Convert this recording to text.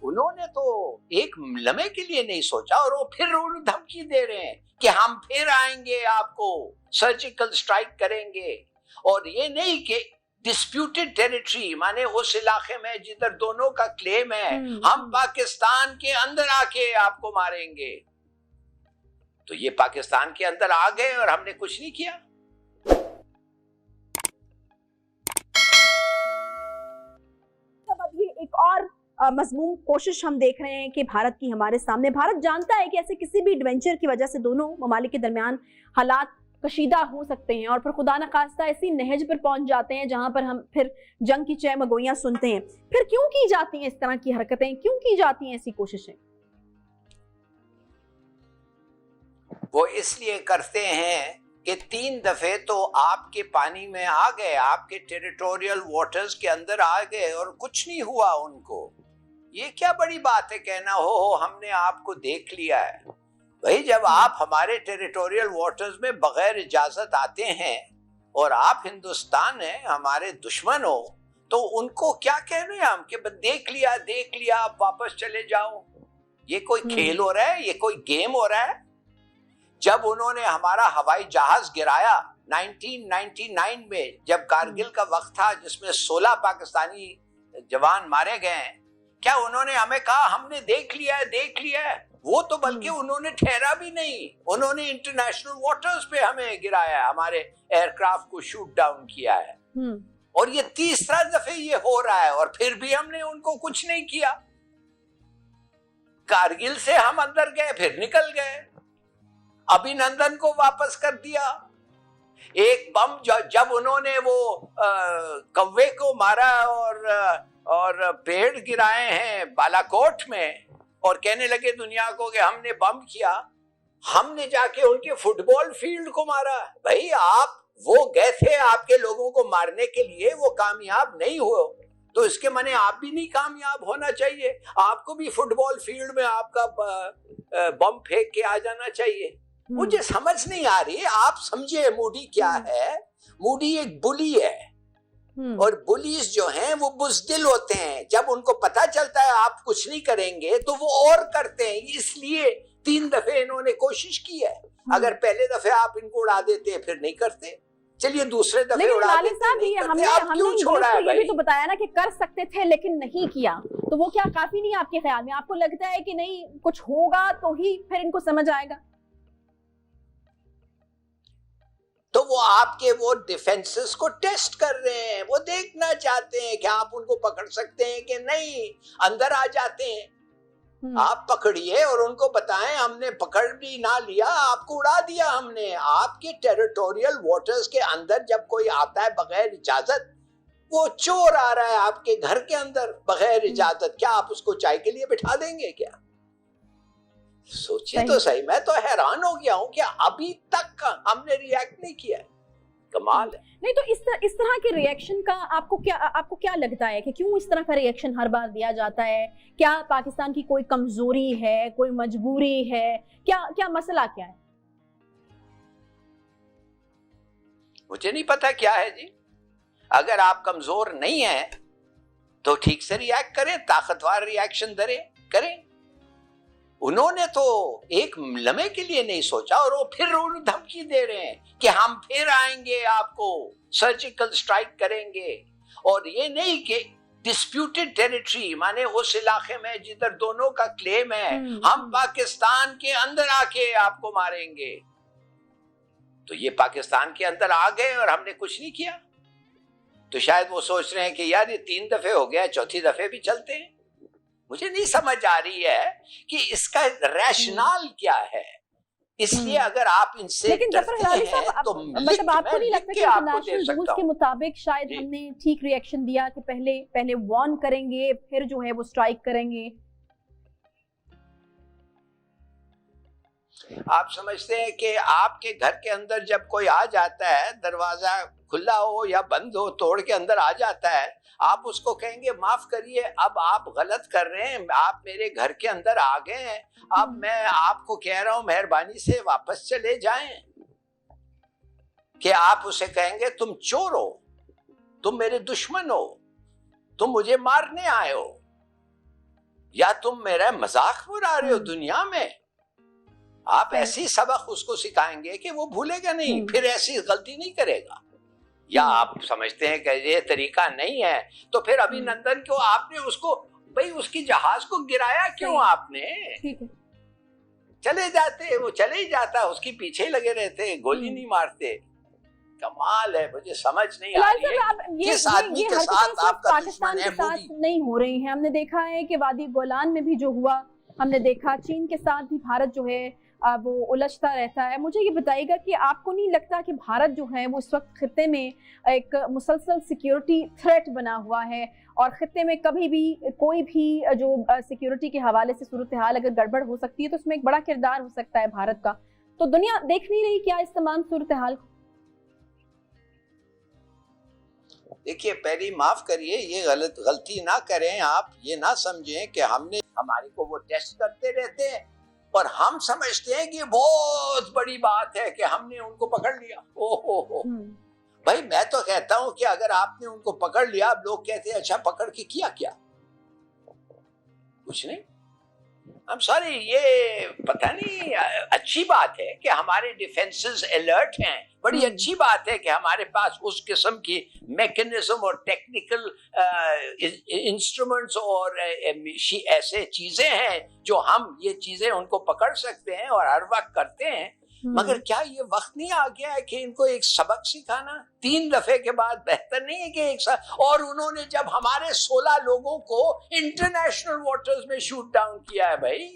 उन्होंने तो एक लम्हे के लिए नहीं सोचा और वो फिर धमकी दे रहे हैं कि हम फिर आएंगे, आपको सर्जिकल स्ट्राइक करेंगे। और ये नहीं कि डिस्प्यूटेड टेरिटरी माने उस इलाके में जिधर दोनों का क्लेम है, हम पाकिस्तान के अंदर आके आपको मारेंगे। तो ये पाकिस्तान के अंदर आ गए और हमने कुछ नहीं किया। अब ये एक और मजमूम कोशिश हम देख रहे हैं कि भारत की हमारे सामने। भारत जानता है कि ऐसे किसी भी एडवेंचर की वजह से दोनों ममालिक के दरमियान हालात कशीदा हो सकते हैं और फिर खुदा न खास्ता ऐसी नहज पर पहुंच जाते हैं जहां पर हम फिर जंग की चहमगोइयां सुनते हैं। फिर क्यों की जाती हैं इस तरह की हरकतें, क्यों की जाती हैं ऐसी कोशिशें? वो इसलिए करते हैं कि 3 दफे तो आपके पानी में आ गए, आपके टेरिटोरियल वाटर्स के अंदर आ गए और कुछ नहीं हुआ उनको। ये क्या बड़ी बात है कहना हो हमने आपको देख लिया है। भाई जब आप हमारे टेरिटोरियल वाटर्स में बगैर इजाजत आते हैं और आप हिंदुस्तान है, हमारे दुश्मन हो, तो उनको क्या कह रहे हैं हम कि देख लिया आप वापस चले जाओ। ये कोई खेल हो रहा है, ये कोई गेम हो रहा है। जब उन्होंने हमारा हवाई जहाज गिराया 1999 में, जब कारगिल का वक्त था जिसमें 16 पाकिस्तानी जवान मारे गए हैं, क्या उन्होंने हमें कहा हमने देख लिया है? वो तो बल्कि उन्होंने ठहरा भी नहीं, उन्होंने इंटरनेशनल वाटर्स पे हमें गिराया, हमारे एयरक्राफ्ट को शूट डाउन किया है। और ये 3रा दफे ये हो रहा है और फिर भी हमने उनको कुछ नहीं किया। कारगिल से हम अंदर गए, फिर निकल गए, अभिनंदन को वापस कर दिया। एक बम जब उन्होंने वो कौवे को मारा और पेड़ गिराए हैं बालाकोट में और कहने लगे दुनिया को कि हमने बम किया, हमने जाके उनके फुटबॉल फील्ड को मारा। भाई आप वो गए थे आपके लोगों को मारने के लिए, वो कामयाब नहीं हुए, तो इसके माने आप भी नहीं कामयाब होना चाहिए, आपको भी फुटबॉल फील्ड में आपका बम फेंक के आ जाना चाहिए। मुझे समझ नहीं आ रही। आप समझे मूडी क्या है? मूडी एक बुली है और बुलीज जो हैं वो बुज़दिल होते हैं। जब उनको पता चलता है आप कुछ नहीं करेंगे तो वो और करते हैं। इसलिए 3 दफे इन्होंने कोशिश की है। अगर पहले दफे आप इनको उड़ा देते फिर नहीं करते, चलिए दूसरे दफे उड़ा देते, नहीं करते। आप क्यों छोड़ा है भाई? ये भी तो बताया ना कि कर सकते थे लेकिन नहीं किया, तो वो क्या काफी नहीं आपके ख्याल में? आपको लगता है कि नहीं कुछ होगा तो ही फिर इनको समझ आएगा? तो वो आपके वो डिफेंसेस को टेस्ट कर रहे हैं, वो देखना चाहते हैं कि आप उनको पकड़ सकते हैं कि नहीं। अंदर आ जाते हैं, आप पकड़िए और उनको बताएं हमने पकड़ भी ना लिया, आपको उड़ा दिया हमने। आपके टेरिटोरियल वाटर्स के अंदर जब कोई आता है बगैर इजाजत, वो चोर आ रहा है आपके घर के अंदर बगैर इजाजत, क्या आप उसको चाय के लिए बिठा देंगे क्या? सोचिए तो सही। मैं तो हैरान हो गया हूँ कि अभी तक हमने रिएक्ट नहीं किया है। कमाल है। नहीं तो इस तरह के रिएक्शन का आपको क्या लगता है कि क्यों इस तरह का रिएक्शन हर बार दिया जाता है? क्या पाकिस्तान की कोई कमजोरी है, कोई मजबूरी है, क्या मसला क्या है? मुझे नहीं पता क्या है जी। अगर आप कमजोर नहीं है तो ठीक से रिएक्ट करें, ताकतवर रिएक्शन करें। उन्होंने तो एक लम्हे के लिए नहीं सोचा और वो फिर धमकी दे रहे हैं कि हम फिर आएंगे, आपको सर्जिकल स्ट्राइक करेंगे। और ये नहीं कि डिस्प्यूटेड टेरिटरी माने उस इलाके में जिधर दोनों का क्लेम है, हम पाकिस्तान के अंदर आके आपको मारेंगे। तो ये पाकिस्तान के अंदर आ गए और हमने कुछ नहीं किया। तो शायद वो सोच रहे हैं कि यार ये 3 दफे हो गया, 4थी दफे भी चलते हैं। मुझे नहीं समझ आ रही है कि इसका रैशनल क्या है। इसलिए अगर आप इनसे डरते हैं तो मतलब आपको नहीं लगता कि इंटरनेशनल रूल्स के मुताबिक शायद हमने ठीक रिएक्शन दिया कि पहले वार्न करेंगे फिर जो है वो स्ट्राइक करेंगे? आप समझते हैं कि आपके घर के अंदर जब कोई आ जाता है, दरवाजा खुला हो या बंद हो, तोड़ के अंदर आ जाता है, आप उसको कहेंगे माफ करिए अब आप गलत कर रहे हैं, आप मेरे घर के अंदर आ गए हैं, अब मैं आपको कह रहा हूं मेहरबानी से वापस चले जाएं? कि आप उसे कहेंगे तुम चोर हो, तुम मेरे दुश्मन हो, तुम मुझे मारने आए हो? या तुम मेरा मजाक उड़ा रहे हो दुनिया में? आप ऐसी सबक उसको सिखाएंगे कि वो भूलेगा नहीं, फिर ऐसी गलती नहीं करेगा। या आप समझते हैं कि ये तरीका नहीं है, तो फिर अभिनंदन क्यों आपने उसको, भाई उसकी जहाज को गिराया क्यों आपने? चले जाते, वो चले ही जाता, उसके पीछे ही लगे रहते, गोली नहीं मारते। कमाल है, मुझे समझ नहीं आ रही है किस आदमी के साथ आपका दुश्मन है। साथ नहीं हो रही है। हमने देखा है कि वादी गोलान में भी जो हुआ, हमने देखा चीन के साथ भी भारत जो है वो उलझता रहता है। मुझे ये बताइएगा कि आपको नहीं लगता कि भारत जो है वो इस वक्त खित्ते में एक मुसलसल सिक्योरिटी थ्रेट बना हुआ है, और खित्ते में कभी भी कोई भी जो सिक्योरिटी के हवाले से सूरत हाल अगर गड़बड़ हो सकती है तो उसमें एक बड़ा किरदार हो सकता है भारत का। तो दुनिया देख नहीं रही क्या इस तमाम सूरत हाल को? देखिए, पहली माफ करिए, ये गलती ना करें, आप ये ना समझें कि हमने, हमारे को वो टेस्ट करते रहते हैं और हम समझते हैं कि बहुत बड़ी बात है कि हमने उनको पकड़ लिया। ओहो भाई, मैं तो कहता हूं कि अगर आपने उनको पकड़ लिया, अब लोग कहते हैं अच्छा पकड़ के किया क्या? कुछ नहीं। I'm sorry, ये पता नहीं, अच्छी बात है कि हमारे डिफेंसेस अलर्ट हैं, बड़ी अच्छी बात है कि हमारे पास उस किस्म की मैकेनिज्म और टेक्निकल इंस्ट्रूमेंट्स और ऐसे चीजें हैं जो हम ये चीजें उनको पकड़ सकते हैं और हर वक्त करते हैं। मगर क्या ये वक्त नहीं आ गया है कि इनको एक सबक सिखाना? 3 दफे के बाद बेहतर नहीं है कि एक साथ? और उन्होंने जब हमारे 16 लोगों को इंटरनेशनल वाटर्स में शूट डाउन किया है भाई,